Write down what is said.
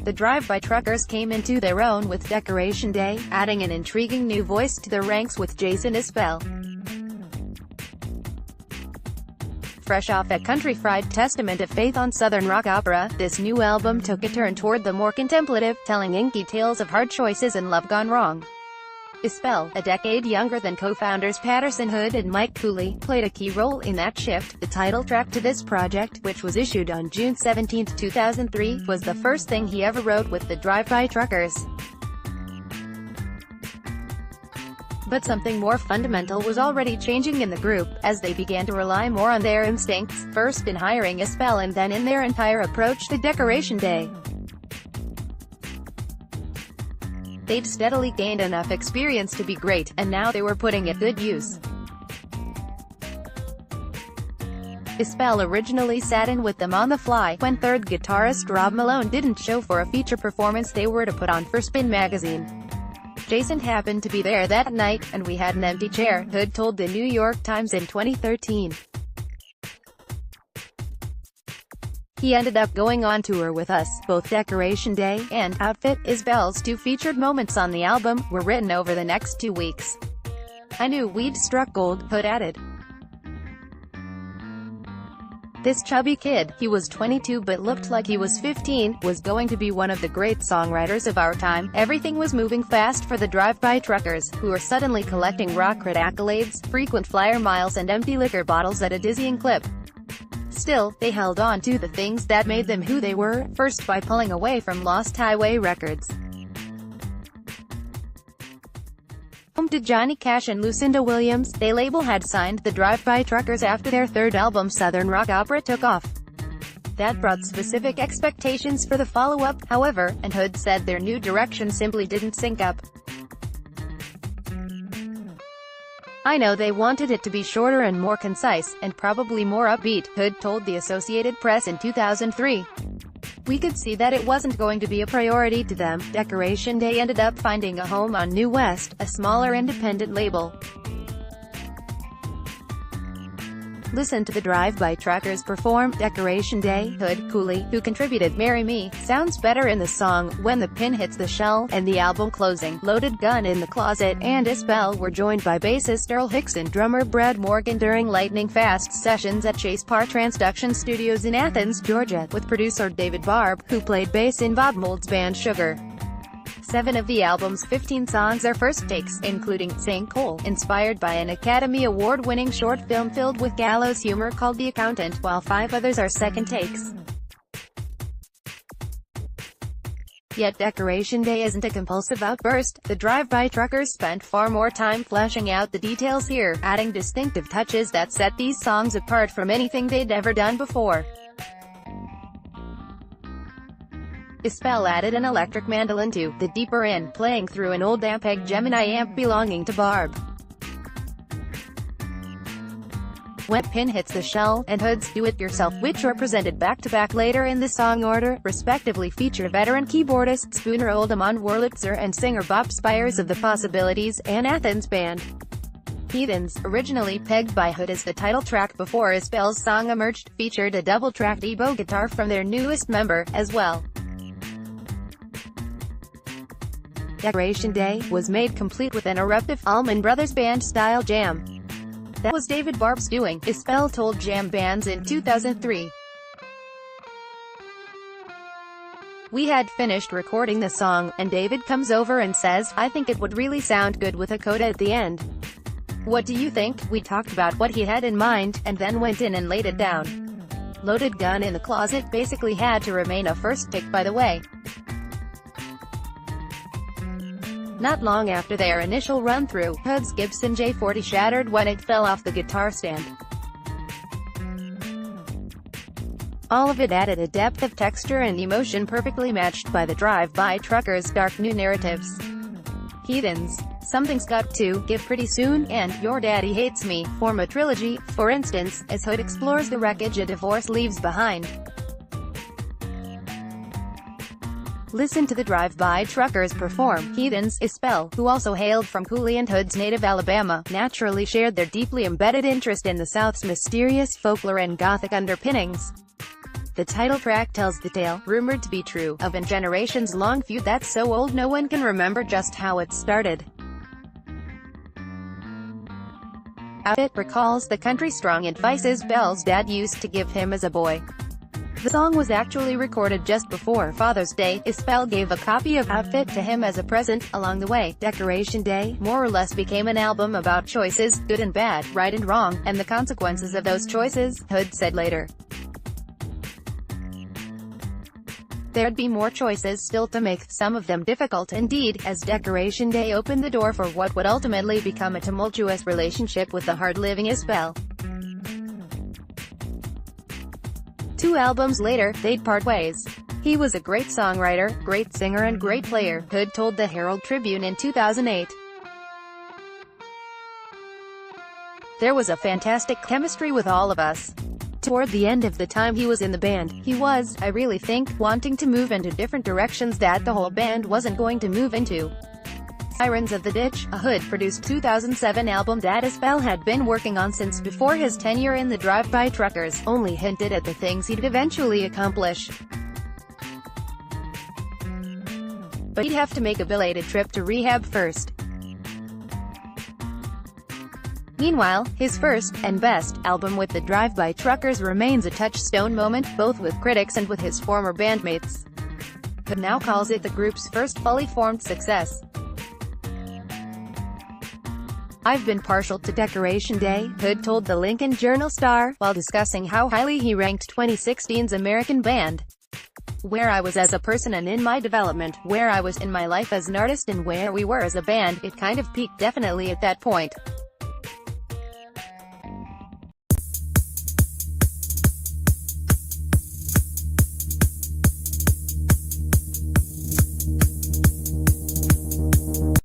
the drive-by truckers came into their own with Decoration Day, adding an intriguing new voice to their ranks with Jason Isbell. Fresh off a country-fried testament of faith on Southern rock opera, this new album took a turn toward the more contemplative, telling inky tales of hard choices and love gone wrong. Isbell, a decade younger than co-founders Patterson Hood and Mike Cooley, played a key role in that shift. The title track to this project, which was issued on June 17, 2003, was the first thing he ever wrote with the Drive-By Truckers. But something more fundamental was already changing in the group, as they began to rely more on their instincts, first in hiring Isbell and then in their entire approach to Decoration Day. They'd steadily gained enough experience to be great, and now they were putting it to good use. Isbell originally sat in with them on the fly, when third guitarist Rob Malone didn't show for a feature performance they were to put on for Spin magazine. Jason happened to be there that night, and we had an empty chair, Hood told the New York Times in 2013. He ended up going on tour with us. Both Decoration Day and Outfit, Isbell's two featured moments on the album, were written over the next 2 weeks. I knew we'd struck gold, Hood added. This chubby kid, he was 22 but looked like he was 15, was going to be one of the great songwriters of our time. Everything was moving fast for the Drive-By Truckers, who were suddenly collecting rock cred accolades, frequent flyer miles and empty liquor bottles at a dizzying clip. Still, they held on to the things that made them who they were, first by pulling away from Lost Highway Records. Home to Johnny Cash and Lucinda Williams, the label had signed the Drive-By Truckers after their third album Southern Rock Opera took off. That brought specific expectations for the follow-up, however, and Hood said their new direction simply didn't sync up. I know they wanted it to be shorter and more concise, and probably more upbeat, Hood told the Associated Press in 2003. We could see that it wasn't going to be a priority to them. Decoration Day ended up finding a home on New West, a smaller independent label. Listen to the Drive-By Truckers perform Decoration Day. Hood, Cooley, who contributed Marry Me, sounds better in the song When the Pin Hits the Shell, and the album closing, Loaded Gun in the Closet, and Isbell were joined by bassist Earl Hicks and drummer Brad Morgan during lightning-fast sessions at Chase Park Transduction Studios in Athens, Georgia, with producer David Barb, who played bass in Bob Mould's band Sugar. 7 of the album's 15 songs are first takes, including Sinkhole, inspired by an Academy Award-winning short film filled with gallows humor called The Accountant, while 5 others are second takes. Yet Decoration Day isn't a compulsive outburst. The Drive-By Truckers spent far more time fleshing out the details here, adding distinctive touches that set these songs apart from anything they'd ever done before. Isbell added an electric mandolin to The Deeper In, playing through an old Ampeg Gemini amp belonging to Barb. When Pin Hits the Shell, and Hood's Do It Yourself, which are presented back-to-back later in the song order, respectively feature veteran keyboardist Spooner Oldham on Wurlitzer and singer Bob Spires of The Possibilities, and Athens band. Heathens, originally pegged by Hood as the title track before Isbell's song emerged, featured a double-tracked EBow guitar from their newest member, as well. Decoration Day was made complete with an eruptive, Allman Brothers Band-style jam. That was David Barb's doing, Isbell told Jam Bands in 2003. We had finished recording the song, and David comes over and says, I think it would really sound good with a coda at the end. What do you think? We talked about what he had in mind, and then went in and laid it down. Loaded Gun in the Closet basically had to remain a first pick, by the way. Not long after their initial run-through, Hood's Gibson J40 shattered when it fell off the guitar stand. All of it added a depth of texture and emotion perfectly matched by the Drive-By Truckers' dark new narratives. Heathens, Something's Got to Give Pretty Soon, and Your Daddy Hates Me form a trilogy, for instance, as Hood explores the wreckage a divorce leaves behind. Listen to the Drive-By Truckers perform Heathens. Isbell, who also hailed from Cooley and Hood's native Alabama, naturally shared their deeply embedded interest in the South's mysterious folklore and Gothic underpinnings. The title track tells the tale, rumored to be true, of a generations-long feud that's so old no one can remember just how it started. It recalls the country-strong advice Isbell's dad used to give him as a boy. The song was actually recorded just before Father's Day. Isbell gave a copy of Outfit to him as a present. Along the way, Decoration Day more or less became an album about choices, good and bad, right and wrong, and the consequences of those choices, Hood said later. There'd be more choices still to make, some of them difficult indeed, as Decoration Day opened the door for what would ultimately become a tumultuous relationship with the hard-living Isbell. 2 albums later, they'd part ways. He was a great songwriter, great singer and great player, Hood told the Herald-Tribune in 2008. There was a fantastic chemistry with all of us. Toward the end of the time he was in the band, he was, I really think, wanting to move into different directions that the whole band wasn't going to move into. Sirens of the Ditch, a Hood-produced 2007 album that Isbell had been working on since before his tenure in the Drive-By Truckers, only hinted at the things he'd eventually accomplish. But he'd have to make a belated trip to rehab first. Meanwhile, his first, and best, album with the Drive-By Truckers remains a touchstone moment, both with critics and with his former bandmates. Hood now calls it the group's first fully formed success. I've been partial to Decoration Day, Hood told the Lincoln Journal-Star, while discussing how highly he ranked 2016's American band. Where I was as a person and in my development, where I was in my life as an artist and where we were as a band, it kind of peaked definitely at that point.